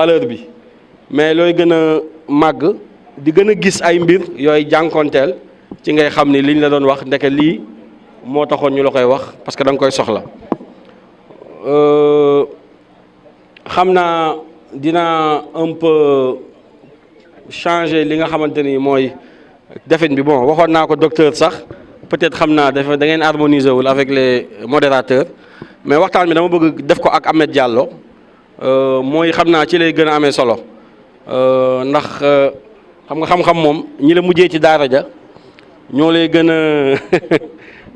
valeur bi mais looy gën a màgg di gën a gis ay mbir yooyu jànkonteel ci ngay xam ni liñ la doon wax ndeke lii moo taxoon ñu la koy wax parce que da nga koy soxla xam naa dina un peu changer li nga xamante ni mooy defin bi bon waxoon naa ko docteur sax peut-être xam naa dafa da ngeen harmoniser wul avec les modérateurs mais waxtaan bi dama bëgg def ko ak Ahmed Diallo mooy xam naa ci lay gën a amee solo ndax xam nga xam-xam moom ñi la mujjee ci daara ja ñoo lay gën a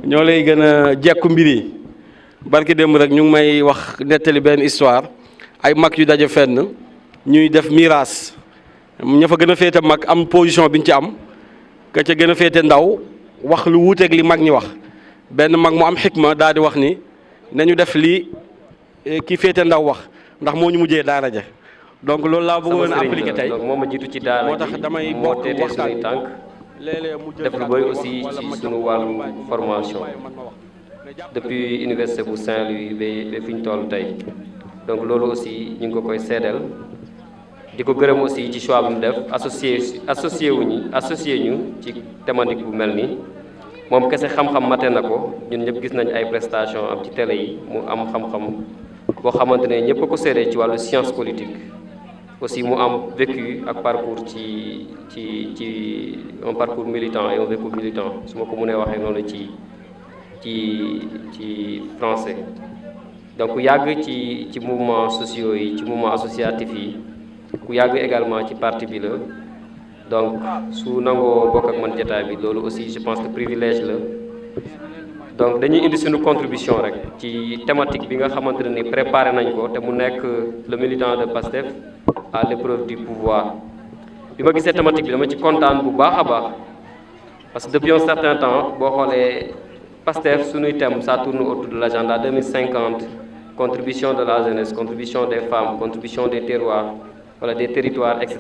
ñoo lay gën a jekku mbir yi barki démb rek ñu ngi may wax nettali benn histoire ay mag yu daje fenn ñuy def miraas ña fa gën a féete mag am position bi ñu ci am ka ca gën a féete ndaw wax lu wuuteeg li mag ñi wax benn mag mu am xikma daal di wax ni nañu def li ki féete ndaw wax ndax moo ñu mujjee daara ja donc loolu laa bëggoon a appliquer tey moo ma jiitu ci daara moo tax damay bokk waxtaan tànk léeg-léeg mu jël def lu bëri aussi ci sunu wàllu formation depuis université bu Saint-Louis ba fi ñu toll tey donc loolu aussi ñu ngi ko koy seedeel di ko gërëm aussi ci choix bi mu def associé ñu ci thématique bu mel nii moom kese xam-xam mate na ko ñun ñëpp gis nañ ay prestations am ci télé yi mu am xam-xam boo xamante ne ñëpp a ko seedee ci wàllu science politique aussi mu am vécu ak parcours ci un parcours militant et un vécu militant su ma ko mënee waxee noonu ci français donc yàgg ci mouvement sociaux yi ci mouvement associatif yi ku yàgg également ci parti bi la donc su nangoo bokk ak man jotaay bi loolu aussi je pense que privilège la donc dañuy indi suñu contribution rek ci thématique bi nga xamante ne ni préparé nañ ko te mu nekk le militant de PASTEF à l'épreuve du pouvoir bi ma gisee thématique bi dama ci kontaan bu baax a baax parce que depuis un certain temps boo xoolee PASTEF suñuy thème ça tourne autour de l'agenda 2050 contribution de la jeunesse contribution des femmes contribution des terroirs wala des territoires etc.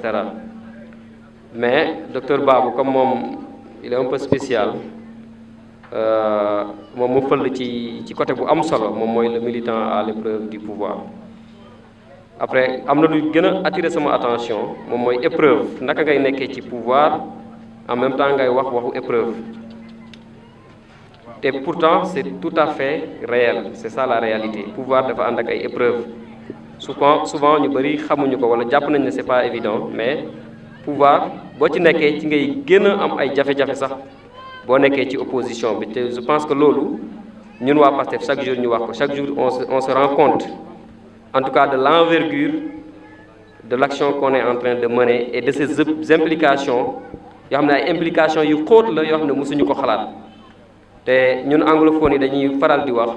mais docteur Babou comme moom il est un peu spécial moom mu fël ci côté bu am solo moom mooy le militant à l'épreuve du pouvoir après am na lu gën a attirer sama attention moom mooy épreuve naka ngay nekkee ci pouvoir en même temps ngay waxu épreuve te pourtant c'est tout à fait réel c'est ça la réalité pouvoir dafa ànd ak ay épreuve souvent ñu bëri xamuñu ko wala jàpp nañ ne c'est pas évident mais pouvoir boo ci nekkee ci ngay gën a am ay jafe-jafe sax boo nekkee ci opposition bi te je pense que loolu ñun waa PASTEF chaque jour ñu wax ko chaque jour on se rend compte en tout cas de l'envergure de l'action qu'on est en train de mener et de ses implications yoo xam ne ay implications yu xóot la yoo xam ne mësuñu ko xalaat te ñun anglophones yi dañuy faral di wax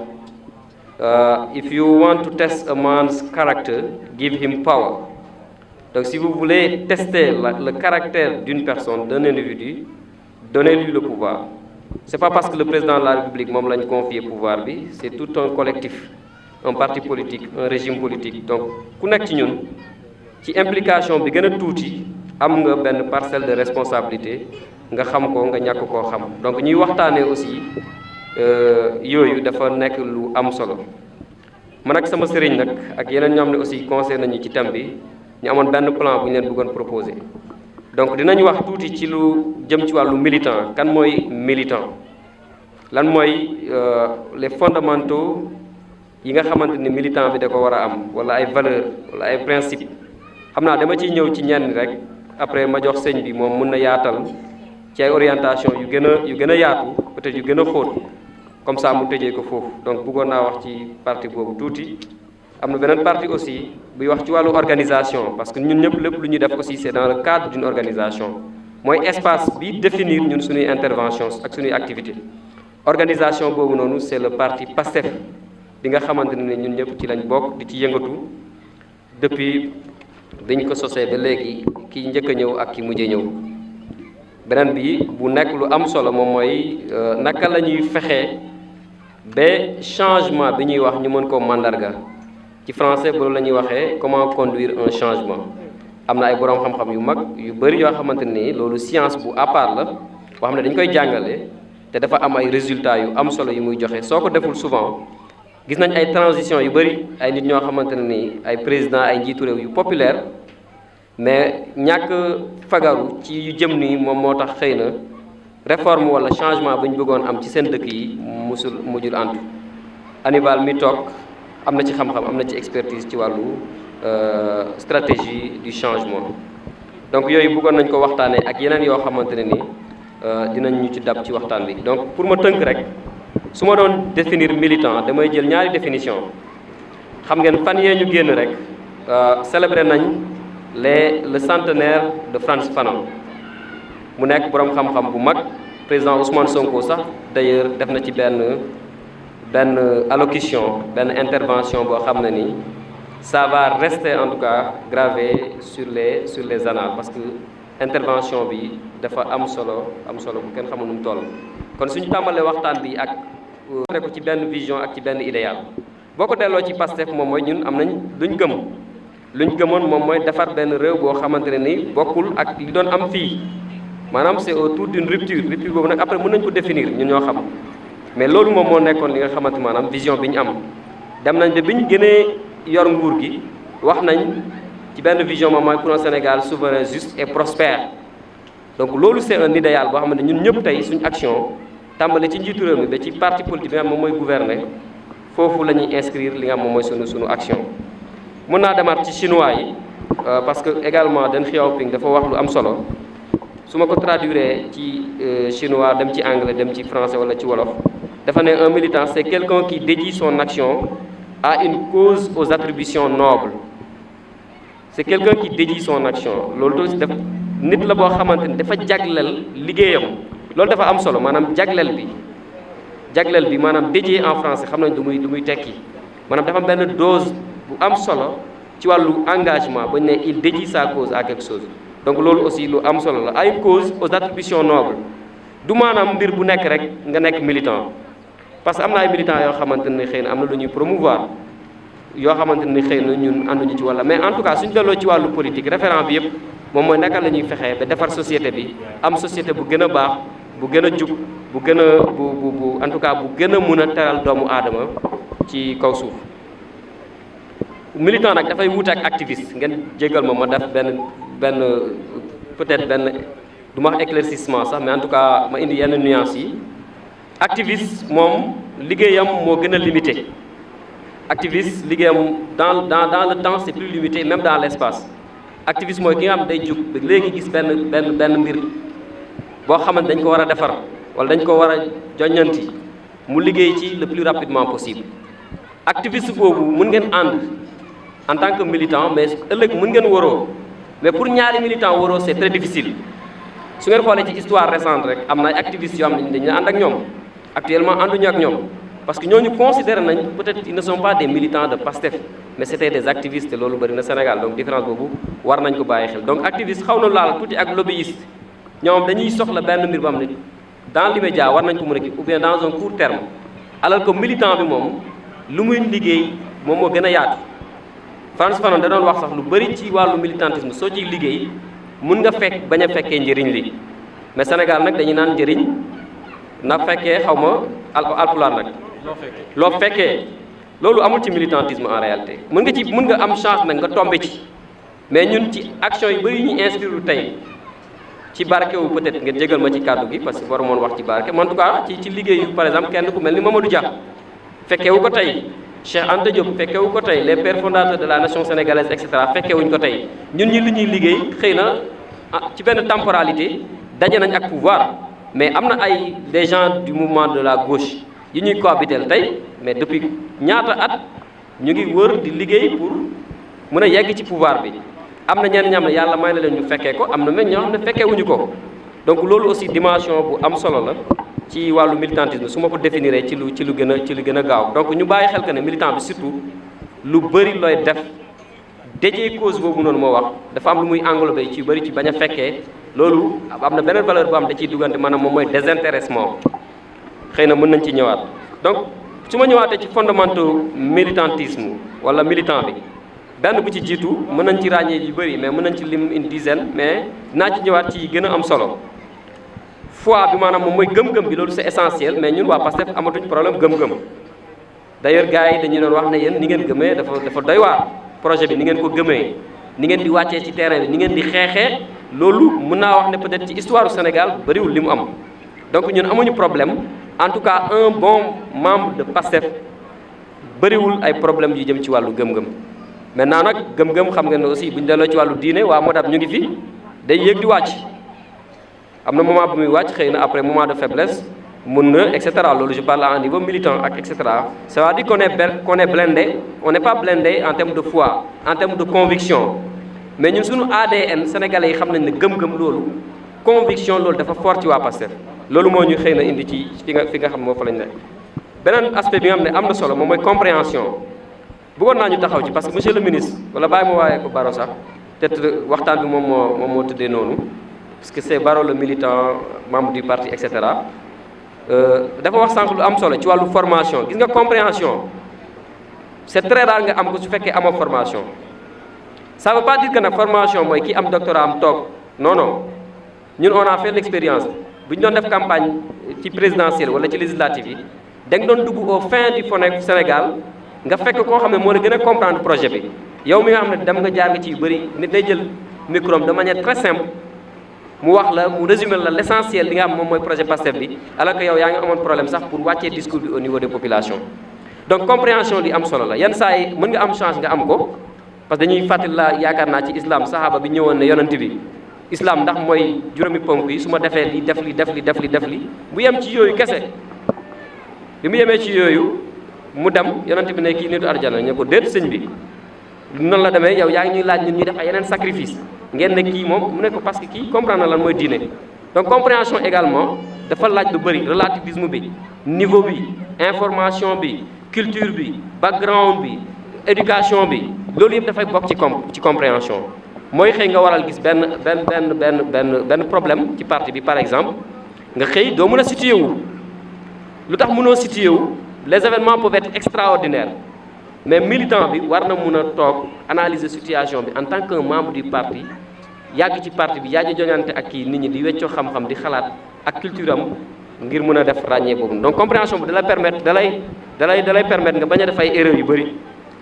if you want to test a man's character give him power. Donc si vous voulez tester le caractère d'une personne, d'un individu, donnez-lui le pouvoir. C'est pas parce que le président de la République moom lañ confié pouvoir bi, c'est tout un collectif, un parti politique, un régime politique. Donc ku nekk ci ñun ci implication bi gën a tuuti am nga benn parcelle de responsabilité nga xam ko nga ñàkk koo xam. Donc ñuy waxtaanee aussi yooyu dafa nekk lu am solo. Man ak sama sëriñ nag ak yeneen ñoo xam ne aussi conseil nañu ci thème bi. ñu amoon benn plan bu ñu leen bëggoon proposer donc dinañ wax tuuti ci lu jëm ci wàllu militant kan mooy militant lan mooy les fondamentaux yi nga xamante ni militant bi da ko war a am wala ay valeurs wala ay principes xam naa dama ciy ñëw ci ñenn rek après ma jox sëñ bi moom mun na yaatal ci ay orientation yu gën a yaatu peut-être yu gën a xóot comme ça mu tëjee ko foofu donc bëggoon naa wax ci partie boobu tuuti. am na beneen partie aussi buy wax ci wàllu organisation parce que ñun ñëpp lépp lu ñuy def aussi c'est dans le cadre d'une organisation mooy espace bi définir ñun suñuy intervention ak suñuy activité organisation boobu noonu c'est le parti PASTEF bi nga xamante ne ñun ñëpp ci lañ bokk di ci yëngatu depuis dañ ko sosee ba léegi ki njëkk a ñëw ak ki mujjee ñëw beneen bi bu nekk lu am solo moom mooy naka la ñuy fexee ba changement bi ñuy wax ñu mën koo mandarga ci français boobu la ñuy waxee comment conduire un changement am na ay boroom xam-xam yu mag yu bëri yoo xamante ni loolu science bu à part la boo xam ne dañ koy jàngale te dafa am ay résultats yu am solo yu muy joxe soo ko deful souvent gis nañ ay transition yu bëri ay nit ñoo xamante ne ni ay président ay njiitu réew yu populaire mais ñàkk fagaru ci yu jëm nii moom moo tax xëy na réforme wala changement bu ñu bëggoon am ci seen dëkk yi mujjul antu. Hannibal mi toog am na ci xam-xam am na ci expertise ci wàllu stratégie du changement donc yooyu bëggoon nañ ko waxtaanee ak yeneen yoo xamante ne ni dinañ ñu ci dab ci waxtaan bi. donc pour ma tënk rek su ma doon définir militant damay jël ñaari définition xam ngeen fan yee ñu génn rek célébré nañ le centenaire de Frantz Fanon mu nekk boroom xam-xam bu mag président Ousmane Sonko sax d'ailleurs def na ci benn allocution benn intervention boo xam ne ni ça va rester en tout cas gravé sur les annales parce que intervention bi dafa am solo bu kenn xamul nu mu toll. kon suñu tàmbalee waxtaan bi ak rek ko ci benn vision ak ci benn idéal boo ko delloo ci Pastef moom mooy ñun am nañ luñ gëmoon moom mooy defar benn réew boo xamante ne ni bokkul ak li doon am fii maanaam c'est autour d'une rupture boobu nag après mën nañ ko définir ñun ñoo xam mais loolu moom moo nekkoon li nga xamante maanaam vision bi ñu am dem nañ ba bi ñu gënee yor nguur gi wax nañ ci benn vision moom mooy pour un Sénégal souverain juste et prospère donc loolu c'est un idéal boo xam ne ñun ñëpp tey suñu action tàmbale ci njiitu réew mi ba ci parti politique bi nga xam moom mooy gouverner foofu la ñuy inscrire li nga xam moom mooy suñu action. mën naa demaat ci chinois yi parce que également Deng Xiaoping dafa wax lu am solo su ma ko traduire ci chinois dem ci anglais dem ci français wala ci wolof dafa ne un militant c'est quelqu'un qui dédie son action à une cause aux attributions nobles c'est quelqu'un qui dédie son action loolu tamit def nit la boo xamante ni dafa jagleel liggéeyam loolu dafa am solo maanaam jagleel bi maanaam dédié en français xam nañ du muy tekki maanaam dafa am benn dose bu am solo ci wàllu engagement ba ñu ne il dédie sa cause à quelque chose donc loolu aussi lu am solo la à une cause aux attributions nobles du maanaam mbir bu nekk rek nga nekk militant parce que am na ay militants yoo xamante ne xëy na am na lu ñuy promouvoir yoo xamante ne xëy na ñun ànduñu ci walla mais en tout cas suñu delloo ci wàllu politique référent bi yëpp moom mooy naka la ñuy fexee ba defar société bi am société bu gën a baax bu gën a jub bu gën a bu en tout cas bu gën a mun a teral doomu aadama ci kaw suuf. militant nag dafay wuute ak activiste ngeen jégal ma def benn peut-être benn du ma wax éclaircissement sax mais en tout cas ma indi yenn nuances yi activiste moom liggéeyam moo gën a limité activiste liggéeyam dans le temps c'est plus limité même dans l'espace activiste mooy ki nga xam day jug léegi gis benn mbir boo xamante dañ ko war a defar wala dañ ko war a joññanti mu liggéey ci le plus rapidement possible activiste boobu mën ngeen ànd en tant que militant mais ëllëg mën ngeen waroo mais pour ñaari militant waroo c'est très difficile su ngeen xoolee ci histoire récente rek am na ay activistes yoo xam ne dañu ànd ak ñoom actuellement ànduñu ak ñoom parce que ñooñu considéré nañ peut-être ils ne sont pas des militants de Pastef mais c'était des activistes loolu bëri na Sénégal donc différence boobu war nañ ko bàyyi xel donc activiste xaw na laal tuuti ak lobbyiste ñoom dañuy soxla benn mbir boo xam ne dans l'immédiat war nañ ko mën a kii ou bien dans un court terme alors que militant bi moom lu muy liggéey moom moo gën a yaatu Frantz Fanon da doon wax sax lu bëri ci wàllu militantisme soo ciy liggéey mun nga fekk bañ a fekkee njëriñ li mais Sénégal nag dañuy naan njëriñ na fekkee xaw ma alpulaar nag loo fekkee loolu amul ci militantisme en réalité mën nga am chance nag nga tombé ci mais ñun ci action yu bëri ñu inscrire tey ci barke wu peut-être ngeen jégal ma ci kàddu gi parce que war moon wax ci barke en tout cas ci liggéeyu par exemple kenn ku mel ni Mamadou Dia fekkee wu ko tey Cheikh Anta Diop fekkewu ko tey les pères fondateurs de la nation sénégalaise et cetera fekkewuñ ko tey ñun ñi li ñuy liggéey xëy na ci benn temporalité daje nañ ak pouvoir mais am na ay des gens du mouvement de la gauche yi ñuy cohabiter tey mais depuis ñaata at ñu ngi wër di liggéey pour mën a yegg ci pouvoir bi am na ñenn ñam ne yàlla may na leen ñu fekkee ko am na même ñoo xam ne fekkewuñu ko donc loolu aussi dimension bu am solo la ci wàllu militantisme su ma ko définiree ci lu gën a gaaw donc ñu bàyyi xel que ne militant bi surtout lu bëri looy def déjee cause boobu noonu moo wax dafa am lu muy englobé ci bëri ci bañ a fekkee loolu am na beneen valeur bu am da ciy duggante maanaam moom mooy désintéressement xëy na mën nañ ci ñëwaat donc su ma ñëwaatee ci fondamentaux militantisme wala militant bi benn bu ci jiitu mën nañ ci ràññee yu bëri mais mën nañ ci lim une dizaine mais dinaa ci ñëwaat ci gën a am solo foi bi maanaam moom mooy gëm-gëm bi loolu c'est essentiel mais ñun waa Pastef amatuñ problème gëm-gëm d'ailleurs gars yi dañu doon wax ne yéen ni ngeen gëmee dafa doy waar projet bi ni ngeen ko gëmee ni ngeen di wàccee ci terrain bi ni ngeen di xeexee loolu mën naa wax ne peut-être ci histoire du Sénégal bëriwul li mu am donc ñun amuñu problème en tout cas un bon membre de PASTEF bëriwul ay problème yu jëm ci wàllu gëm-gëm maintenant nag gëm-gëm xam nga ne aussi bu ñu delloo ci wàllu diine waa Modab ñu ngi fi day yéeg di wàcc am na moment bu muy wàcc xëy na après moment de faiblesse mun na et cetera loolu je parle à un niveau militant ak et cetera ça veut dire qu'on est blindé on n'est pas blindé en termes de foi en termes de conviction mais ñun suñu ADN sénégalais yi xam nañ ne gëm-gëm loolu conviction loolu dafa fort ci waa PASTEF loolu moo ñu xëy na indi ci fi nga xam moo fa lañ nekk beneen aspect bi nga xam ne am na solo moom mooy compréhension bëggoon naa ñu taxaw ci parce que monsieur le ministre wala bàyyi ma waaye ko Baro sax peut-être waxtaan bi moom moo tëddee noonu parce que c'est Baro le militant membre du parti et cetera dafa wax sànq lu am solo ci wàllu formation gis nga compréhension c'est très rare nga am ko su fekkee amoo formation ça veut pas dire que nag formation mooy kii am doctorat am toog non non ñun on a fait l'expérience bu ñu doon def campagne ci présidentielle wala ci législative yi da nga doon dugg au fin du fond Sénégal nga fekk koo xam ne moo la gën a comprendre projet bi yow mi nga xam ne dem nga jaar nga ci yu bëri nit day jël micro de manière très simple mu wax la mu résumer la l'essentiel li nga xam moom mooy projet PASTEF bi alors que yow yaa ngi amoon problème sax pour wàccee discours bi au niveau des populations donc compréhension li am solo la yenn saa yi mën nga am chance nga am ko parce que dañuy fàttali la yaakaar naa ci islam sahaaba bi ñëwoon ne yonent bi islam ndax mooy juróomi ponk yi su ma defee li def li bu yem ci yooyu kese bi mu yemee ci yooyu mu dem yonent bi ne kii nitu arjana ñu ko déet sëñ bi noonu la demee yow yaa ngi ñuy laaj ñun ñuy def ay yeneen sacrifice ngeen ne kii moom mu ne ko parce que kii comprendre na lan mooy diine donc compréhension également dafa laaj lu bëri relativisme bi niveau bi information bi culture bi background bi éducation bi loolu yëpp dafay bokk ci compréhension mooy xëy nga waral gis benn problème ci parti bi par exemple nga xëy doo mën a situé wu lu tax mënoo situé wu les événements peuvent être extraordinaires mais militant bi war na mun a toog analyser situation bi en tant que membre du parti yàgg ci parti bi yàgg joñante ak kii nit ñi di weccoo xam-xam di xalaat ak culture am ngir mun a def ràññee boobu donc compréhension bi da lay permettre nga bañ a def ay erreurs yu bëri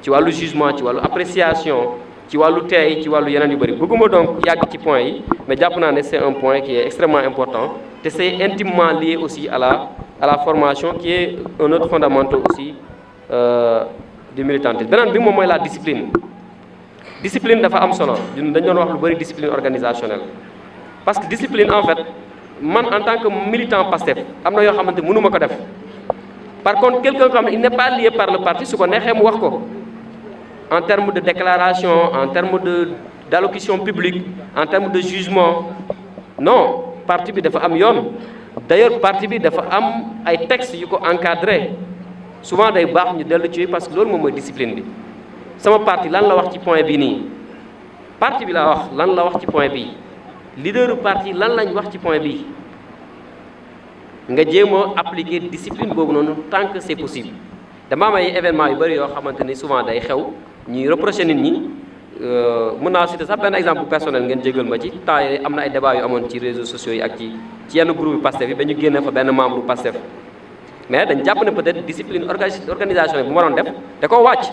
ci wàllu jugement ci wàllu appréciation ci wàllu teey ci wàllu yeneen yu bëri bëgguma donc yàgg ci point yi mais jàpp naa ne c'est un point qui est extrêmement important te c'est intimement lié aussi à la formation qui est un autre fondamental aussi du militantisme beneen bi moom mooy la discipline dafa am solo dañ doon wax lu bëri discipline organisationnelle parce que discipline en fait man en tant que militant PASTEF am na yoo xamante mënuma ko def par contre quelqu'un xam ne il n'est pas lié par le parti su ko neexee mu wax ko en termes de déclaration en termes d'allocution publique en termes de jugement non parti bi dafa am yoon d'ailleurs parti bi dafa am ay textes yu ko encadré souvent day baax ñu dellu ci parce que loolu moom mooy discipline bi sama parti lan la wax ci point bi nii parti bi laa wax lan la wax ci point bi leaderu parti lan lañ wax ci point bi nga jéem a appliquer discipline boobu noonu tant que c'est possible dama am ay événements yu bëri yoo xamante ni souvent day xew ñuy reprocher nit ñi mën naa citer sax benn exemple personnel ngeen jégal ma ci temps yi am na ay débats yu amoon ci réseaux sociaux yi ak ci yenn groupe yu PASTEF yi ba ñu génne fa benn membre PASTEF mais dañ jàpp ne peut-être discipline organisation bi bu ma doon def da koo wàcc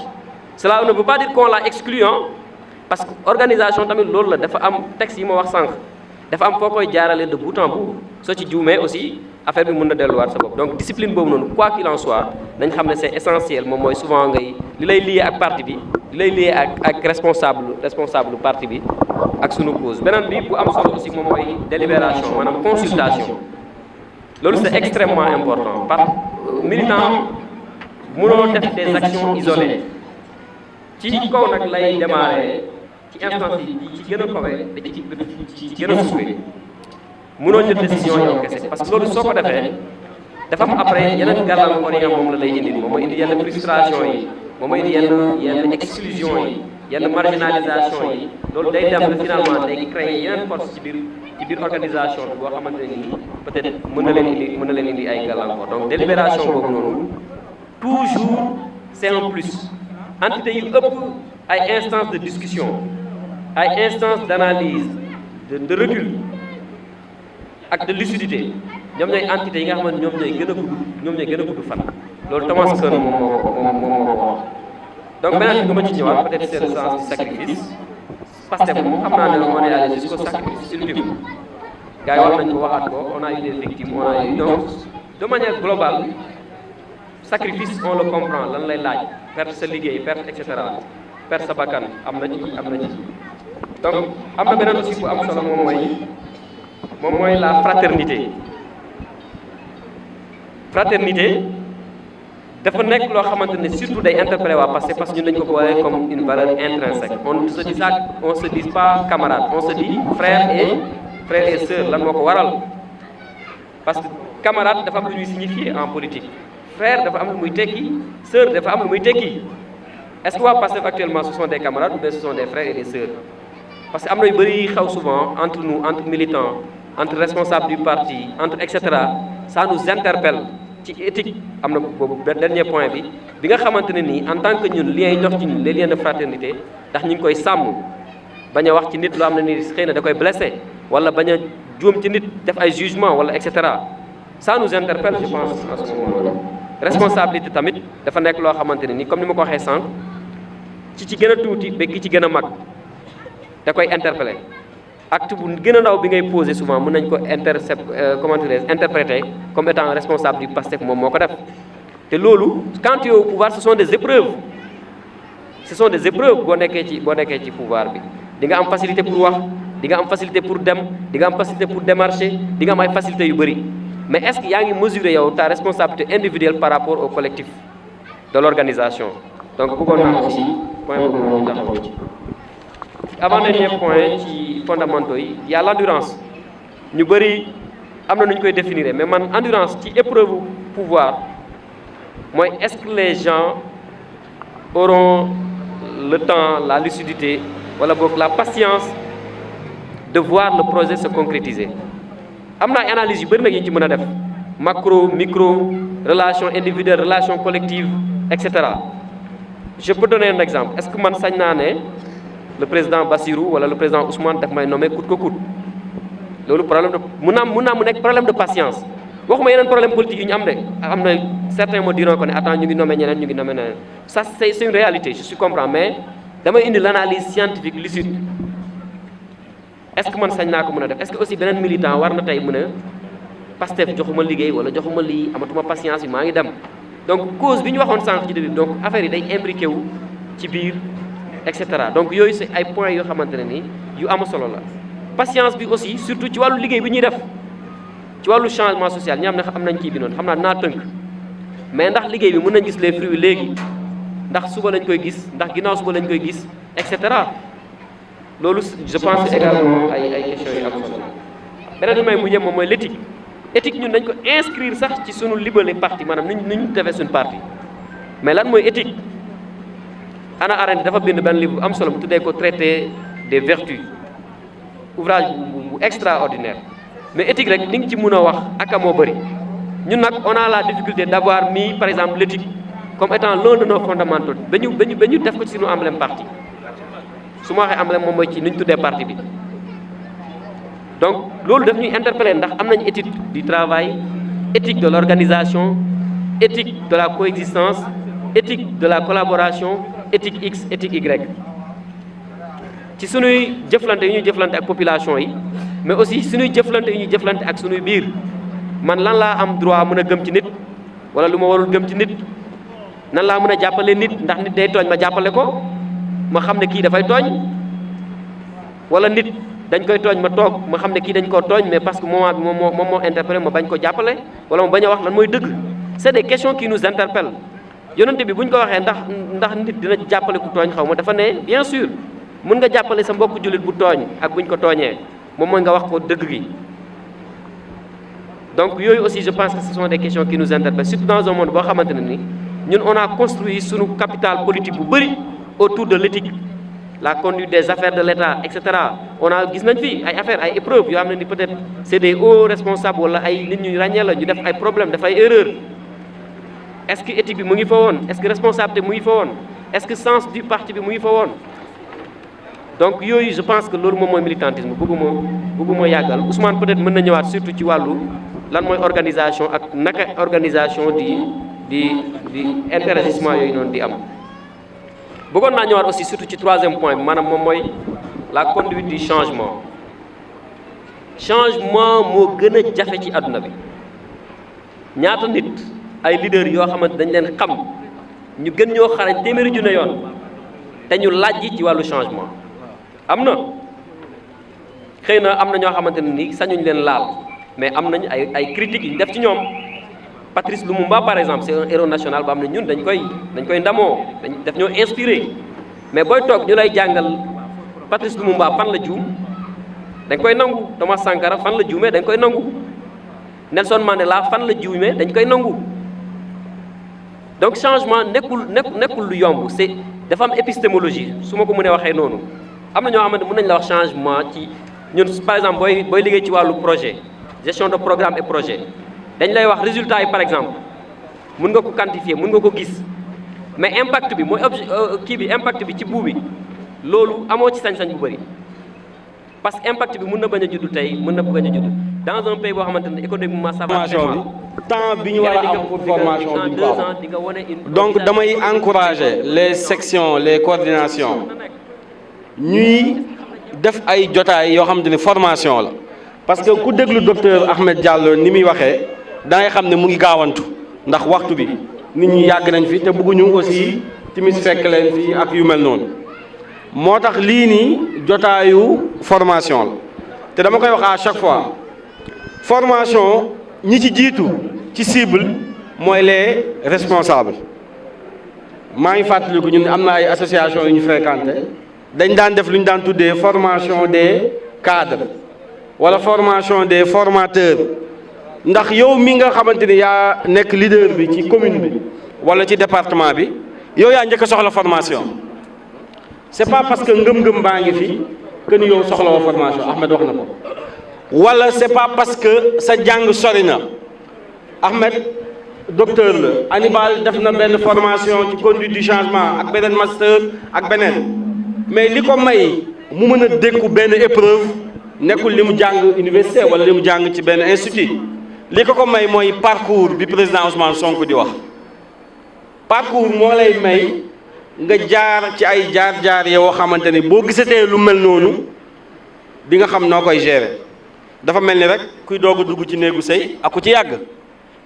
cela ne veut pas dire qu'on l'a excluant parce que organisation tamit loolu la dafa am texte yi ma wax sànq dafa am foo koy jaarale de bout en bout soo ci juumee aussi affaire bi mën na delluwaat sa bopp donc discipline boobu noonu quoi qu'il en soit nañ xam ne c'est essentiel moom mooy souvent ngay li lay lié ak parti bi li lay lié ak responsable parti bi ak sunu cause beneen bi bu am solo aussi moom mooy délibération maanaam consultation loolu c'est extrêmement important parce que militant mënoo def des actions isolées ci kaw nag lay démarrer ci instance yi ci gën a kawe da ci gën a suufee mënoo jël décision yow kese parce que loolu soo ko defee dafa am après yeneen gàllankoor yi nga moom la lay indi moom mooy indi yenn frustration yi moom mooy indi yenn exclusion yi yenn marginalisation yi loolu day dem ba finalement day créer yeneen force ci biir organisation bi boo xamante ne nii peut-être mën na leen indi ay gàllankoor donc délibération boobu noonu toujours c'est un plus entité yu ëpp ay instances de discussion ay instances d'analyse de recul ak de lucidité ñoom ñooy entités yi nga xamante ñoom ñooy gën a gudd fan loolu Thomas Kuhn moom moo ko wax donc beneen bi nga ma ci ñëwaat peut-être c'est le sens du sacrifice Pastef moom xam naa ne on est allé jusqu'au sacrifice ultime gars yi wax nañ ko waxaat ko on a eu des victimes on a eu donc de manière globale sacrifice on le comprend lan lay laaj perte sa liggéey perte et cetera perte sa bakkan am na ci donc am na beneen aussi bu am solo moom mooy la fraternité dafa nekk loo xamante ne surtout day interpellé waa parce que ñun dañ ko boole comme une valeur intrinsèque on se dit pas camarade on se dit frère et sœur lan moo ko waral parce que camarade dafa am lu ñuy signifier en politique frère dafa am lu muy tekki sœur dafa am lu muy tekki est-ce que waa Pastef actuellement ce sont des camarades ou bien ce sont des frères et des sœurs parce que am na yu bëri xaw souvent entre nous entre militants entre responsables du parti entre et cetera ça nous interpelle ci éthique am na boobu dernier point bi nga xamante ne nii en tant que ñun liens yi dox ci ñun les liens de fraternité ndax ñu ngi koy sàmm bañ a wax ci nit loo xam ne nii xëy na da koy blessé wala bañ a juum ci nit def ay jugement wala et cetera ça nous interpelle je pense en ce moment-là responsabilité tamit dafa nekk loo xamante ne nii comme ni ma ko waxee sànq ci gën a tuuti ba ki ci gën a mag da koy interpeller acte bu gën a ndaw bi ngay posé souvent mën nañ ko interpréter comme étant responsable du Pastef moom moo ko def te loolu quand tu es au pouvoir ce sont des épreuves boo nekkee ci pouvoir bi di nga am facilité pour wax di nga am facilité pour dem di nga am facilité pour démarcher di nga am ay facilité yu bëri mais est-ce que yaa ngi mesurer yow ta responsabilité individuelle par rapport au collectif de l'organisation donc bëggoon naa aussi point boobu ñu taxaw ci avant-dernier point ci fondamentaux yi y a l'endurance ñu bëri am na nu ñu koy définir mais man endurance ci épreuve pouvoir mooy est-ce que les gens auront le temps la lucidité wala boog la patience de voir le projet se concrétiser am na ay analyse yu bëri nag yi ñu ci mën a def macro micro relation individuelle relation collective et cetera je peux donner un exemple est-ce que man sañ naa ne le président Bassirou wala le président Ousmane daf may nommé coûte que coûte loolu problème de mun naa mu nekk problème de patience waxuma yeneen problème politique yi ñu am de am na certains me diront que ne attends ñu ngi nommé ñeneen ñu ngi nommé ñeneen ça c'est une réalité je comprends mais damay indi l'analyse scientifique lucide est-ce que man sañ naa ko mën a def est-ce que aussi beneen militant war na tey mën a Pastef joxuma liggéey wala joxuma lii amatuma patience yi maa ngi dem donc cause bi ñu waxoon sànq ci début donc affaire yi day imbriqué wu ci biir et cetera donc yooyu c'est ay points yoo xamante ne ni yu am solo la patience bi aussi surtout ci wàllu liggéey bi ñuy def ci wàllu changement social ñi am nañ kii bi noonu xam naa dinaa tënk mais ndax liggéey bi mën nañ gis les fruits léegi ndax suba lañ koy gis ndax ginnaaw suba lañ koy gis et cetera loolu je pense également ay questions yu am solo beneen bi may mujjee moom mooy l'éthique éthique ñun dañ ko inscrire sax ci sunu libellé parti maanaam ni ñu defee suñu parti mais lan mooy éthique Hannah Arendt dafa bind benn livre bu am solo bu tuddee ko traité des vertus ouvrage bu extraordinaire mais éthique rek li nga ci mën a wax ak moo bëri ñun nag on a la difficulté d'avoir mis par exemple l'éthique comme étant l'un de nos fondamentaux ba ñu def ko ci suñu emblème parti su ma waxee emblème moom mooy ci ni ñu tuddee parti bi donc loolu daf ñuy interpeller ndax am nañu éthique du travail éthique de l'organisation éthique de la coexistence éthique de la collaboration éthique X éthique Y ci sunuy jëflante yu ñuy jëflante ak population yi mais aussi sunuy jëflante yu ñuy jëflante ak sunuy biir man lan laa am droit mën a gëm ci nit wala lu ma warul gëm ci nit nan laa mën a jàppale nit ndax nit day tooñ ma jàppale ko ma xam ne kii dafay tooñ wala nit dañ koy tooñ ma toog ma xam ne kii dañ koo tooñ mais parce que moment bi moom moo interpellé ma bañ ko jàppale wala ma bañ a wax lan mooy dëgg c'est des questions qui nous interpellent yonente bi bu ñu ko waxee ndax nit dina jàppale ku tooñ xaw ma dafa ne bien sûr mën nga jàppale sa mbokku jullit bu tooñ ak buñ ko tooñee moom mooy nga wax ko dëgg gi donc yooyu aussi je pense que ce sont des questions qui nous interpellent surtout dans un monde boo xamante ne ni ñun on a construit suñu capital politique bu bëri autour de l'éthique la conduite des affaires de l'État et cetera on a gis nañ fi ay affaires ay épreuves yoo xam ne ni peut-être c'est des hauts responsables wala ay nit ñu ràññee la ñu def ay problèmes def ay erreurs est-ce que éthique bi mu ngi fa woon est-ce que responsabilité mu ngi fa woon est-ce que sens du parti bi mu ngi fa woon donc yooyu je pense que loolu moom mooy militantisme bëgguma yàggal Ousmane peut-être mën na ñëwaat surtout ci wàllu lan mooy organisation ak naka organisation di interagissement yooyu noonu di am bëggoon naa ñëwaat aussi surtout ci troisième point bi maanaam moom mooy la conduite du changement moo gën a jafe ci àdduna bi ñaata nit ay leaders yoo xamante dañ leen xam ñu gën ñoo xarañ téeméeri junne yoon te ñu laaj ci wàllu changement am na xëy na am na ñoo xamante ne ni sañuñ leen laal mais am nañ ay critiques yu ñu def ci ñoom Patrice Lumumba par exemple c'est un héros national ba am na ñun dañ koy ndamoo daf ñoo inspiré mais booy toog ñu lay jàngal Patrice Lumumba fan la juum dañ koy nangu Thomas Sankara fan la juumee dañ koy nangu Nelson Mandela fan la juumee dañ koy nangu donc changement nekkul lu yomb c'est dafa am épistémologie su ma ko mënee waxee noonu am na ñoo xamante mën nañ la wax changement ci ñun par exemple booy liggéey ci wàllu projet gestion de programme et projet dañ lay wax résultat yi par exemple mën nga ko quantifier mën nga ko gis mais impact bi mooy impact bi ci buu bi loolu amoo ci sañ-sañ bu bëri parce que impact bi mën na bañ a judd tey mën na bañ a judd dans un pays boo xamante ne économiquement ça va très mal. temps bi ñu war a am pour formation bi deux ans di nga wane une donc damay encourager les sections les coordinations ñuy def ay jotaay yoo xamante ni formation la parce que ku déglu docteur Ahmed Diallo ni muy waxee da ngay xam ne mu ngi gaawantu ndax waxtu bi nit ñi yàgg nañ fi te bëgguñu aussi timis fekk leen fi ak yu mel noonu moo tax lii nii jotaayu formation la te dama koy wax à chaque fois formation ñi ci jiitu ci cible mooy les responsables maa ngi fàttaliku ñun am na ay association yu ñu fréquenté dañ daan def lu ñu daan tuddee formation des cadres wala formation des formateurs ndax yow mi nga xamante ni yaa nekk leader bi ci commune bi wala ci département bi yow yaa njëkk a soxla formation c'est pas parce que ngëm-ngëm baa ngi fi que ni yow soxla woo formation Ahmed wax na ko wala c'est pas parce que sa jàng sori na Ahmed docteur la Hannibal def na benn formation ci conduite du changement ak beneen master ak beneen mais li ko may mu mën a dékku benn épreuve nekkul li mu jàng université wala li mu jàng ci benn institut li ko may mooy parcours bi président Ousmane Sonko di wax parcours moo lay may nga jaar ci ay jaar-jaar yoo xamante ni boo gisatee lu mel noonu di nga xam noo koy gérer dafa mel ni rek kuy doog a dugg ci néegu sëy ak ku ci yàgg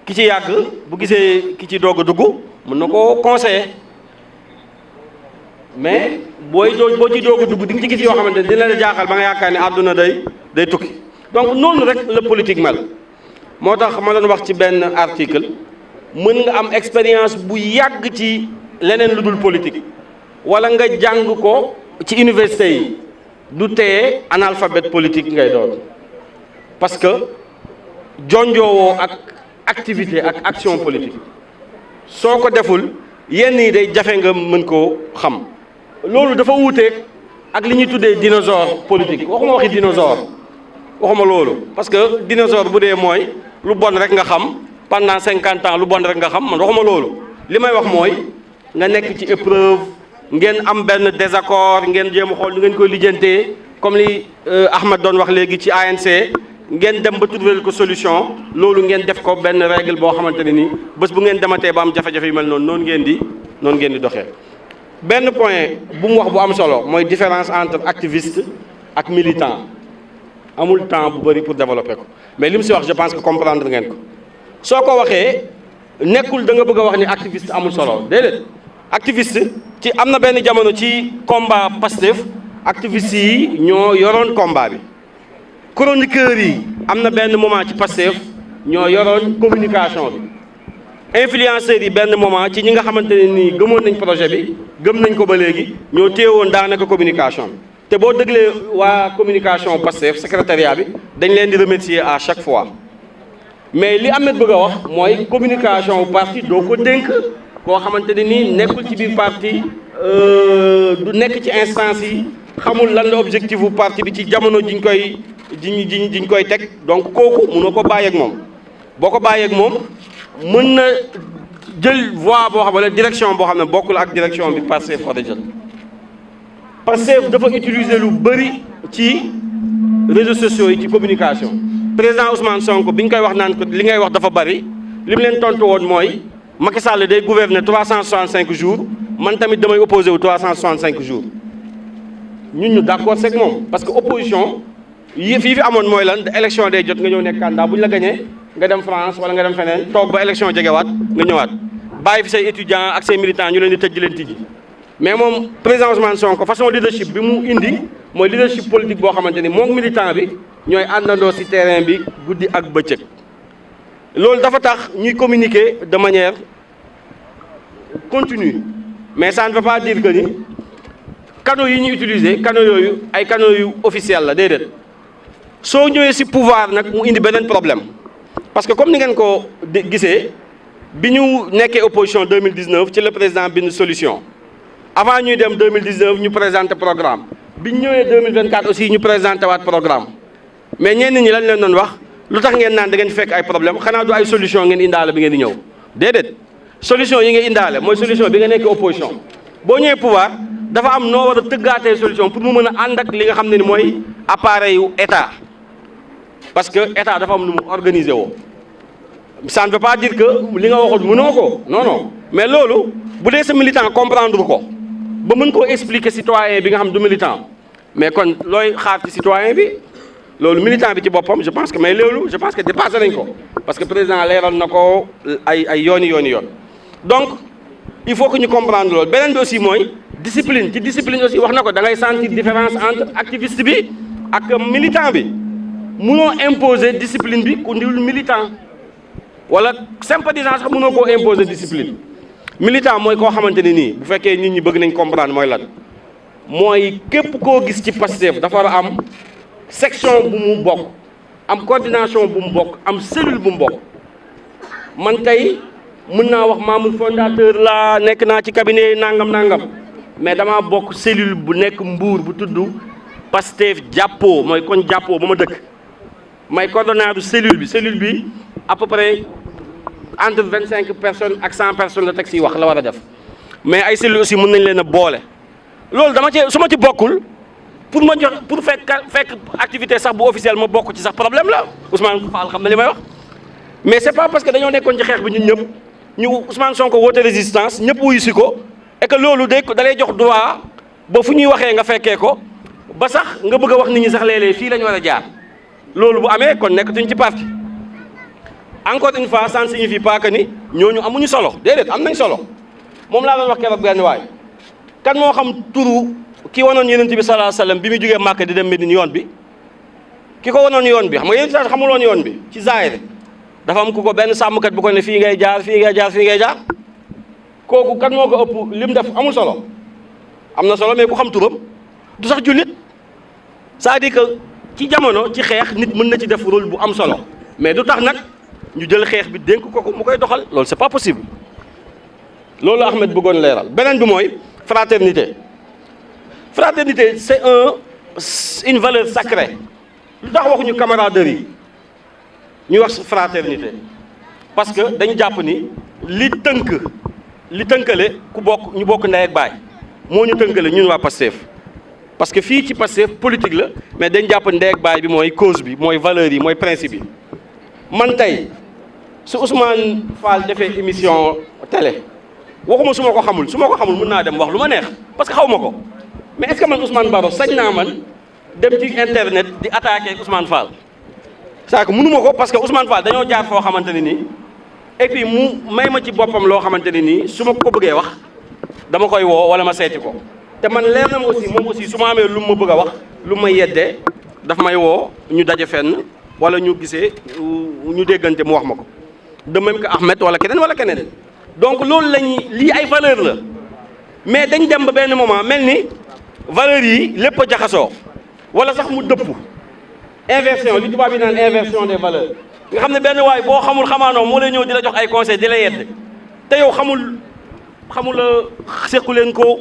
ki ci yàgg bu gisee ki ci doog a dugg mën na koo conseiller mais boo ci doog a dugg di nga ci gis yoo xamante ni dina la jaaxal ba nga yaakaar ne àdduna day tukki donc noonu rek la politique mel moo tax ma doon wax ci benn article mën nga am expérience bu yàgg ci leneen lu dul politique wala nga jàng ko ci université yi du teye analphabète politique ngay doon parce que jonjoowoo ak activité ak action politique soo ko deful yenn yi day jafe nga mën koo xam loolu dafa wuuteeg ak li ñuy tuddee dinosaure politique waxuma waxi dinosaure waxuma loolu parce que dinosaure bu dee mooy lu bon rek nga xam pendant 50 ans lu bon rek nga xam man waxuma loolu li may wax mooy nga nekk ci épreuve ngeen am benn désaccord ngeen jéem a xool ni ngeen koy lijjantee comme li Ahmed doon wax léegi ci ANC ngeen dem ba trouver ko solution loolu ngeen def ko benn règle boo xamante ne nii bés bu ngeen dematee ba am jafe-jafe yu mel noonu noonu ngeen di doxee. benn point bu mu wax bu am solo mooy différence entre activiste ak militant amul temps bu bëri pour développer ko mais li mu si wax je pense que comprendre ngeen ko soo ko waxee nekkul da nga bëgg a wax ni activiste amul solo déedéet activiste ci am na benn jamono ci combat Pastef activiste yi ñoo yoroon combat bi chroniqueurs yi am na benn moment ci Pastef ñoo yoroon communication bi influenceurs yi benn moment ci ñi nga xamante ne nii gëmoon nañ projet bi gëm nañ ko ba léegi ñoo téewoon daanaka communication bi te boo déglee waa communication Pastef secrétariat bi dañ leen di remercier à chaque fois mais li Ahmed bëgg a wax mooy communication parti doo ko dénk koo xamante ne nii nekkul ci biir parti du nekk ci instance yi xamul lan la objectif bu parti bi ci jamono jiñ koy teg donc kooku mënoo ko bàyyeeg moom boo ko bàyyeeg moom mën na jël voie boo xam ne direction boo xam ne bokkul ak direction bi Pastef war a jël Pastef dafa utiliser lu bëri ci réseaux sociaux yi ci communication président Ousmane Sonko bi ñu koy wax naan ko li ngay wax dafa bëri li mu leen tontu woon mooy Macky Sall day gouverner 365 jours man tamit damay opposé wu 365 jours ñun ñu d'accord seeg moom parce que opposition yi fii fi amoon mooy lan élection day jot nga ñëw nekk candidat bu ñu la gañee nga dem France wala nga dem feneen toog ba élection jegewaat nga ñëwaat bàyyi fi say étudiants ak say militants ñu leen di tëj di leen tijji mais moom président Ousmane Sonko façon leadership bi mu indi mooy leadership politique boo xamante ni moom militant bi ñooy àndandoo ci terrain bi guddi ak bëccëg loolu dafa tax ñuy communiquer de manière continue mais ça ne veut pas dire que ni canaux yi ñuy utiliser canaux yooyu ay canaux yu officiels la déedéet soo ñëwee ci pouvoir nag mu indi beneen problème parce que comme ni ngeen ko gisee bi ñu nekkee opposition 2019 ci le président bind solution avant ñuy dem 2019 ñu présenté programme bi ñu ñëwee 2024 aussi ñu présenté waat programme mais ñenn ñi lañ leen doon wax lu tax ngeen naan da ngeen fekk ay problème xanaa du ay solution ngeen indaale bi ngeen di ñëw déedéet solution yi nga indaale mooy solution bi nga nekkee opposition boo ñëwee pouvoir dafa am noo war a tëggaatee solution pour mu mën a ànd ak li nga xam ne ni mooy appareil yu état parce que état dafa am nu mu organiser woo ça ne veut pas dire que li nga waxul mënoo ko non non mais loolu bu dee sa militant comprendre ko ba mën koo expliquer citoyen bi nga xam du militant mais kon looy xaar ci citoyen bi loolu militant bi ci boppam je pense que mais loolu je pense que dépassé nañ ko parce que président leeral na ko ay yooni yoon donc il faut que ñu comprendre loolu beneen bi aussi mooy discipline ci discipline aussi wax na ko da ngay sentir différence entre activiste bi ak militant bi mënoo imposer discipline bi ku ndiwul militant wala sympathisant sax mënoo koo imposer discipline militant mooy koo xamante ne nii bu fekkee nit ñi bëgg nañ comprendre mooy lan mooy képp koo gis ci Pastef dafa war a am section bu mu bokk am coordination bu mu bokk am cellule bu mu bokk man tey mën naa wax membre fondateur la nekk naa ci cabinet nangam mais damaa bokk cellule bu nekk Mbour bu tudd Pastef jàppoo mooy koñ jàppoo ba ma dëkk may coordonnateur cellule bi à peu près entre 25 personnes ak 100 personnes la teg si wax la war a def mais ay cellules aussi mën nañ leen a boole loolu dama ci su ma ci bokkul pour ma jox pour fekk activité sax bu officielle ma bokk ci sax problème la Ousmane Fall xam na li may wax mais c'est pas parce que dañoo nekkoon ci xeex bi ñun ñëpp ñu Ousmane Sonko woote résistance ñëpp wuyu si ko et que loolu da lay jox droit ba fu ñuy waxee nga fekkee ko ba sax nga bëgg a wax nit ñi sax léeg-léeg fii la ñu war a jaar loolu bu amee kon nekkatuñ ci parti encore une fois ça ne signifie pas que ni ñooñu amuñu solo déedéet am nañ solo moom laa doon wax keroog benn waay kan moo xam turu ki wanoon Yonent bi sallallahu alayhi wasallam bi muy jógee Màkka di dem Medine yoon bi ki ko wanoon yoon bi xam nga Yonent bi xamuloon yoon bi ci zaahir dafa am ku ko benn sàmmkat bu ko ne fii ngay jaar fii ngay jaar fii ngay jaar kooku kan moo ko ëpp lim def amul solo am na solo mais ku xam turam du sax jullit c'est-à-dire que ci jamono ci xeex nit mën na ci def rôle bu am solo mais du tax nag ñu jël xeex bi dénk ko mu koy doxal loolu c'est pas possible loolu Ahmed bëggoon leeral beneen bi mooy fraternité c'est une valeur sacrée lu tax waxuñu camaraderie ñu wax fraternité parce que dañu jàpp ni li tënkale ku bokk ñu bokk ndey ak baay moo ñu tënkale ñun waa Pastef parce que fii ci Pastef politique la mais dañ jàpp ndey ak baay bi mooy cause bi mooy valeur yi mooy principe yi man tey su Ousmane Fall defee émission télé waxuma su ma ko xamul mën naa dem wax lu ma neex parce que xaw ma ko mais est-ce que man Ousmane Baro sañ naa man dem ci internet di attaquer Ousmane Fall c'est que mënu ma ko parce que Ousmane Fall dañoo jaar foo xamante ne nii et puis mu may ma ci boppam loo xamante ne nii su ma ko bëggee wax dama koy woo wala ma seeti ko te man leer na ma aussi moom aussi su ma amee lu ma bëgg a wax lu ma yeddee daf may woo ñu daje fenn wala ñu gisee ñu déggante mu wax ma ko de même que Ahmed wala keneen donc loolu lii ay valeur la mais dañ dem ba benn moment mel ni valeurs yi lépp a jaxasoo wala sax mu dëpp inversion li tubaab yi naan inversion des valeurs nga xam ne benn waay boo xamul xamaanoo moo lay ñëw di la jox ay conseil di la yedd te yow xamul la sequ leen ko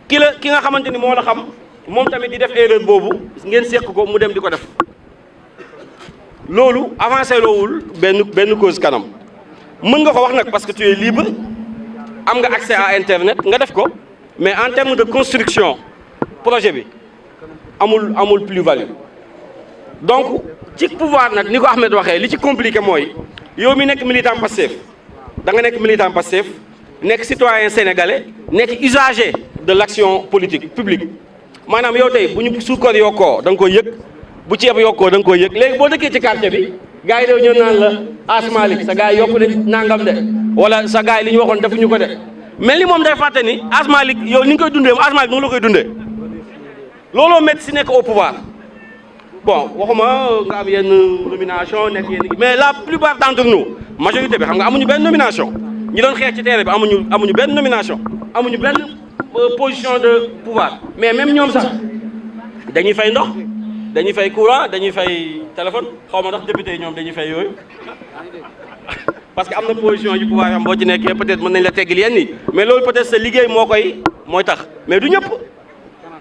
ki nga xamante ni moo la xam moom tamit di def erreur boobu ngeen seq ko mu dem di ko def loolu avancé loowul benn cause kanam mën nga ko wax nag parce que tu es libre am nga accès à internet nga def ko mais en termes de construction projet bi amul plus-value donc ci pouvoir nag ni ko Ahmed waxee li ci compliqué mooy yow mi nekk militant Pastef da nga nekk militant Pastef nekk citoyen sénégalais nekk usager de l'action politique publique maanaam yow tey bu ñu suukar yokkoo da nga koy yëg bu ceeb yokkoo da nga koy yëg léegi boo dëkkee ci quartier bi gars yi daw ñëw naan la Asmalik sa gars yi yokku de nangam de wala sa gars yi li ñu waxoon defuñu ko de mel ni moom day fàtte ni Asmalik yow ni nga koy dundee Asmalik noonu la koy dundee looloo métti si nekk au pouvoir bon waxuma nga am yenn nomination nekk yenn mais la plupart d'entre nous majorité bi xam nga amuñu benn nomination ñi doon xeex ci terrain bi amuñu benn nomination amuñu benn position de pouvoir mais même ñoom sax dañuy fay ndox dañuy fay courant dañuy fay téléphone xaw ma ndax député yi ñoom dañuy fay yooyu parce que am na position yu pouvoir am boo ci nekkee peut-être mën nañ la teggil yenn yi mais loolu peut-être sa liggéey mooy tax mais du ñëpp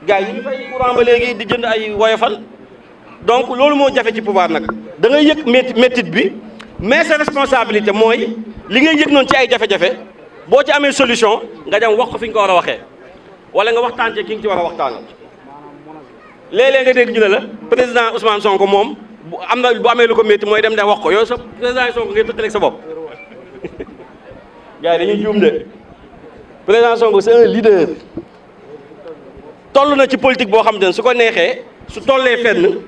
gars yi ñu fay courant ba léegi di jënd ay woyofal donc loolu moo jafe ci pouvoir nag da ngay yëg métit bi mais sa responsabilité mooy li ngay yëg noonu ci ay jafe-jafe boo ci amee solution nga dem wax ko fi nga ko war a waxee wala nga waxtaan ci ki nga ci war a waxtaanal léeg-léeg nga dégg ñu ne la président Ousmane Sonko moom bu amee lu ko métti mooy dem wax ko yow sa président Sonko ngay tëkkaleeg sa bopp gars yi dañuy juum de président Sonko c'est un leader toll na ci politique boo xam ne su ko neexee su tollee fenn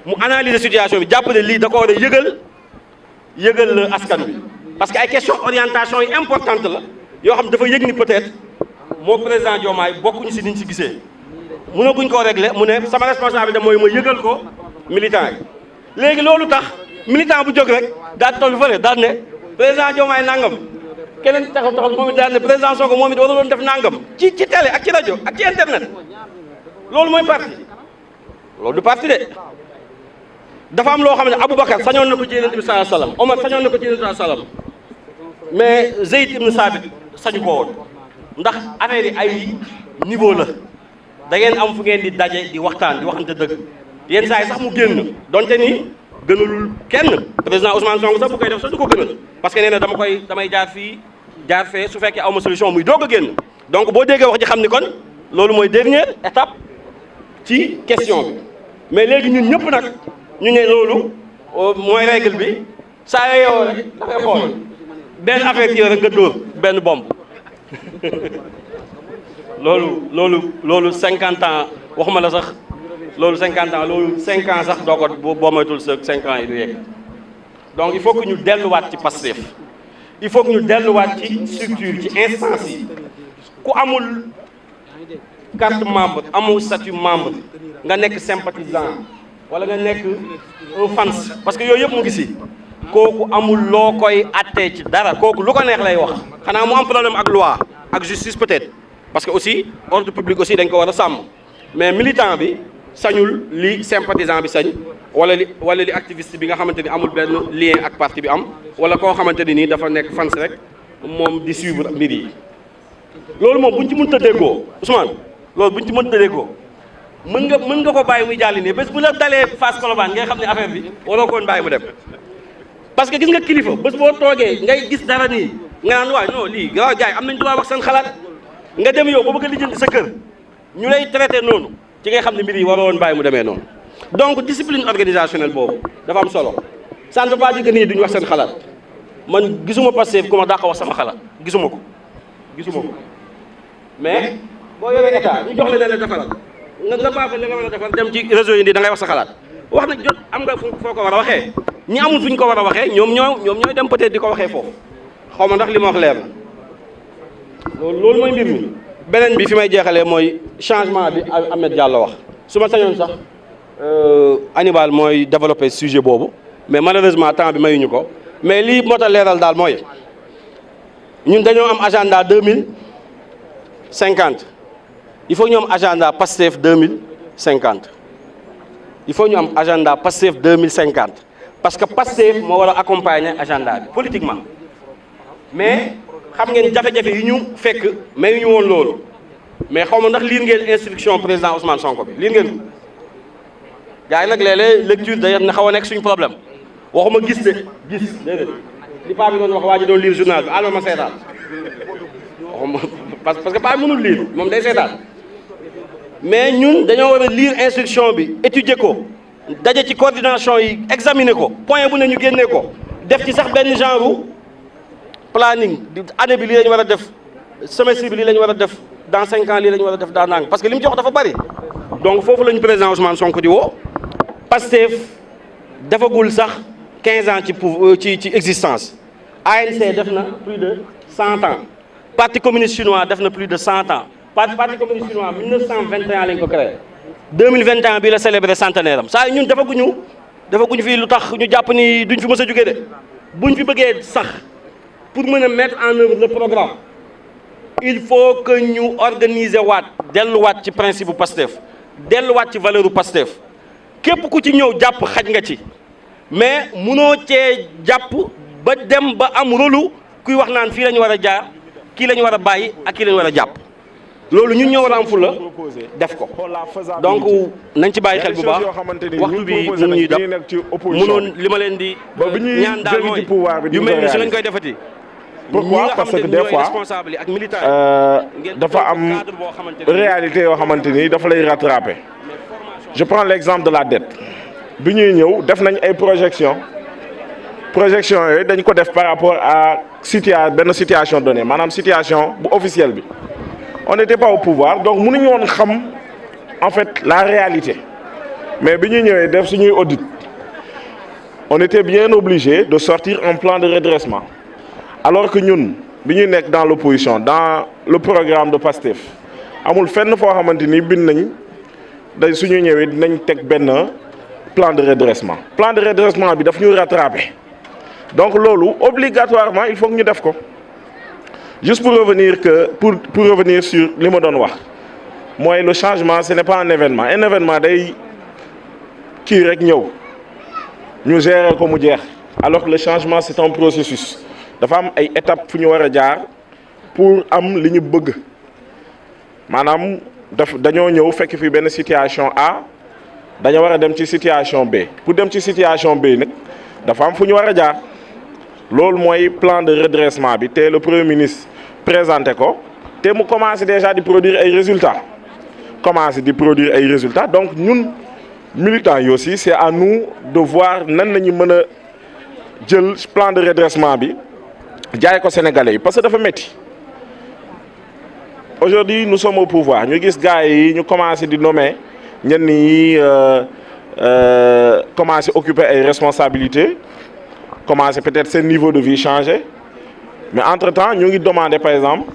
mu analyser situation bi jàpp ne lii da ko war a yëgal la askan bi parce que ay question orientation yi importante la yoo xam dafa yëg ni peut-être moo président Diomaye bokkuñu si niñ si gisee mënaguñ koo régler mu ne sama responsabilité mooy ma yëgal ko militant yi léegi loolu tax militant bu jóg rek daal di toll fële daal ne président Diomaye nangam keneen taxaw moom it daal ne président Sonko moom it war doon def nangam ci télé ak ci rajo ak ci internet loolu mooy parti loolu du parti de dafa am loo xam ne Aboubacar sañoon na ko ci Yonent bi sallallahu alayhi wasallam Omar sañoon na ko ci Yonent bi sallallahu alayhi wasallam mais Zayd ibn Sabit sañu ko woon ndax affaire yi ay niveau la da ngeen am fu ngeen di daje di waxtaan di waxante dëgg yenn saa yi sax mu génn donte ni gënalul kenn président Ousmane Sonko sax bu koy def sax du ko gënal parce que nee na damay jaar fii jaar fee su fekkee aw ma solution muy doog a génn donc boo déggee wax ji xam ni kon loolu mooy dernière étape ci question bi mais léegi ñun ñëpp nag ñu ne loolu mooy règle bi saa yoo rek dafay xool benn affaire ci rek nga dóor benn bomb loolu 50 ans waxuma la sax loolu 50 ans loolu 5 ans sax doo ko boo moytul sa 5 ans yi du yegg donc il faut que ñu delluwaat ci Pastef il faut que ñu delluwaat ci structure ci instance yi ku amul carte membre amul statut membre nga nekk sympathisant wala nga nekk un fans parce que yooyu yëpp mu ngi si kooku amul loo koy attee ci dara kooku lu ko neex lay wax xanaa mu am problème ak loi ak justice peut-être parce que aussi ordre public aussi dañ ko war a sàmm mais militant bi sañul li sympathisant bi sañ wala li activiste bi nga xamante ni amul benn lien ak parti bi am wala koo xamante ni nii dafa nekk fans rek moom di suivre mbir yi loolu moom buñ ci mënta déggoo Ousmane loolu buñ ci mënta déggoo mën nga ko bàyyi muy jàll nii bés bu la dalee Fass Colobane ngay xam ne affaire bi waroo ko woon bàyyi mu dem parce que gis nga kilifa bés boo toogee ngay gis dara nii nga naan waay non lii gars yi am nañ droit wax seen xalaat nga dem yow ba bëgg a lijjanti sa kër ñu lay traité noonu ci ngay xam ne mbir yi waroo woon bàyyi mu demee noonu donc discipline organisationnelle boobu dafa am solo ça ne veut pas dire que nii duñu wax seen xalaat man gisuma Pastef ku ma dàq wax sama xalaat gisuma ko mais boo yoree état ñu jox la ne defaral nga baax li nga war a defar dem ci réseau yi da ngay wax sa xalaat wax na jot am nga foo ko war a waxee ñi amul fu ñu ko war a waxee ñoom ñooy dem peut-être di ko waxee foofu xaw ma ndax li ma wax leer na loolu mooy mbir mi. beneen bi fi may jeexalee mooy changement bi Ahmed Diallo wax su ma sañoon sax Hannibal mooy développé sujet boobu mais malheureusement temps bi mayuñu ko mais lii moo tax leeral daal mooy ñun dañoo am agenda 2050 il faut ñu am agenda Pastef 2050 il faut ñu am agenda Pastef 2050 parce que Pastef moo war a accompagner agenda bi politiquement mais xam ngeen jafe-jafe yi ñu fekk mais ñu woon loolu mais xaw ma ndax liir ngeen instruction président Ousmane Sonko bi liir ngeen gars yi nag léeg-léeg lecture day na xaw a nekk suñu problème waxuma gis déedéet li paa bi doon wax waa ji doon lire journal bi alma ma seetaan waxuma parce que paa bi mënul lire moom day seetaan mais ñun dañoo war a lire instruction bi étudier ko daje ci coordination yi examiner ko point bu ne ñu génnee ko def ci sax benn genre planning année bi lii la ñu war a def semestre bi lii la ñu war a def dans 5 ans lii la ñu war a def dans nang parce que li mu jox dafa bari donc foofu la ñu président Ousmane Sonko di woo Pastef defagul sax 15 ans ci existence ANC def na plus de 100 ans parti communiste chinois def na plus de 100 ans parti communiste chinois 1921 lañ ko créé 2021 bi la célébré centenaire am saa ñun defaguñu fii lu tax ñu jàpp ni duñ fi mës a jógee de buñ fi bëggee sax pour mën a mettre en œuvre le programme il faut que ñu organiser waat delluwaat ci principe bu Pastef delluwaat ci valeur bu Pastef képp ku ci ñëw jàpp xaj nga ci mais munoo cee jàpp ba dem ba am rôlu kuy wax naan fii la ñu war a jaar kii la ñu war a bàyyi ak kii la ñu war a jàpp loolu ñun ñoo war a am fulla def ko donc nañ ci bàyyi xel bu baax waxtu bi mun ñuy dab munoon li ma leen di ñaan daal mooy yu mel ni su lañ koy defati. pourquoi parce que des fois dafa am réalité yoo xamante ni dafa lay rattraper je prends l'exemple de la dette bi ñuy ñëw def nañ ay projection yooyu dañ ko def par rapport à benn situation donnée maanaam situation bu officielle bi on n'était pas au pouvoir donc mënuñu woon xam en fait la réalité mais bi ñuy ñëwee def suñuy audit on était bien obligé de sortir un plan de redressement alors que ñun bi ñuy nekk dans l'opposition dans le programme de Pastef amul fenn foo xamante ni bind nañ day suñu ñëwee dinañ teg benn plan de redressement bi daf ñu rattraper donc loolu obligatoirement il faut que ñu def ko juste pour revenir sur li ma doon wax mooy le changement ce n'est pas un événement day kii rek ñëw ñu gérer ko mu jeex alors que le changement c'est un processus dafa am ay étapes fu ñu war a jaar pour am li ñu bëgg maanaam dañoo ñëw fekk fi benn situation A dañoo war a dem ci situation B pour dem ci situation B nag dafa am fu ñu war a jaar loolu mooy plan de redressement bi te le premier ministre présenté ko te mu commencé déjà di produire ay résultats donc ñun militants yi aussi c'est à nous de voir nan lañu mën a jël plan de redressement bi jaay ko Sénégalais yi parce que dafa métti aujourd'hui nous sommes au pouvoir ñu gis gars yi ñu commencé di nommer ñenn ñi commencé occuper ay responsabilités commencé peut-être seen niveau de vie changé mais entre-temps ñu ngi demander par exemple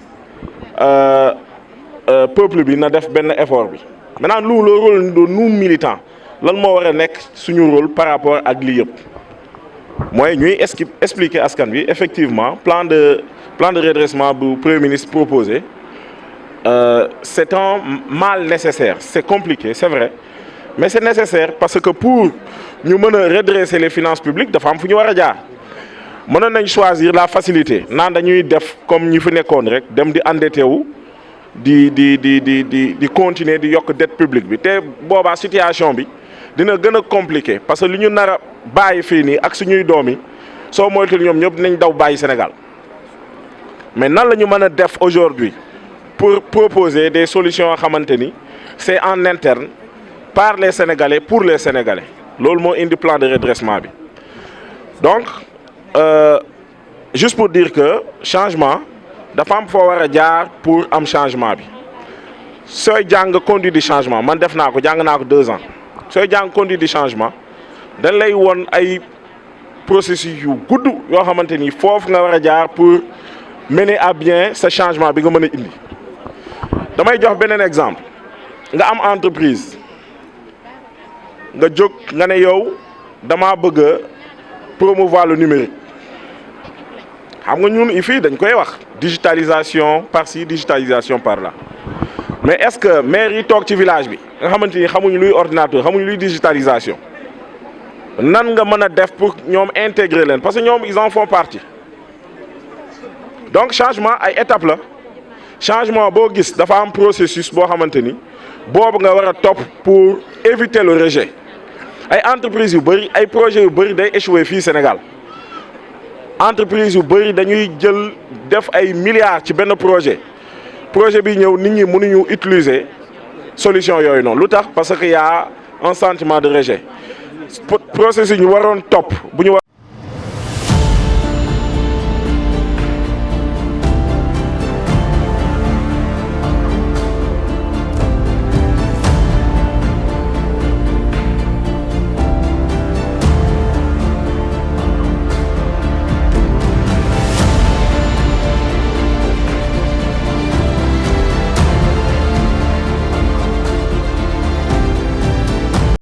peuple bi na def benn effort bi maintenant nous le rôle de nous militants lan moo war a nekk suñu rôle par rapport ak lii yëpp mooy ñuy expliquer askan bi effectivement plan de redressement bu premier ministre proposé c'est un mal nécessaire c'est compliqué c'est vrai mais c'est nécessaire parce que pour ñu mën a redresser les finances publiques dafa am fu ñu war a jaar mënoon nañ choisir la facilité naan dañuy def comme ñi fi nekkoon rek dem di endetté wu di continuer di yokk dette publique bi te boobaa situation bi dina gën a compliqué parce que li ñu nar a bàyyi fii nii ak suñuy doom yi soo moytul ñoom ñëpp dinañ daw bàyyi Sénégal mais nan la ñu mën a def aujourd'hui pour proposer des solutions yoo xamante ni c'est en interne par les Sénégalais pour les Sénégalais loolu moo indi plan de redressement bi donc juste pour dire que changement dafa am foo war a jaar pour am changement bi sooy jàng conduite du changement man def naa ko jàng naa ko 2 ans sooy jàng conduite du changement dañ lay won ay processus yu gudd yoo xamante ni foofu nga war a jaar pour mener à bien ce changement bi nga mën a indi damay jox beneen exemple nga am entreprise nga jóg nga ne yow damaa bëgg a promouvoir le numérique xam nga ñun fii dañ koy wax digitalisation par-ci digitalisation par-là mais est-ce que maire yi toog ci village bi nga xamante ni xamuñu luy ordinateur xamuñu luy digitalisation nan nga mën a def pour ñoom intégrer leen parce que ñoom ils en font partie donc changement ay étapes la changement boo gis dafa am processus boo xamante ni boobu nga war a topp pour éviter le rejet ay entreprises yu bëri ay projets yu bëri day échouer fii Sénégal entreprise yu bëri dañuy jël def ay milliards ci benn projet bi ñëw nit ñi mënuñu utiliser solution yooyu noonu lu tax parce que y a un sentiment de rejet processus ñu waroon topp bu ñu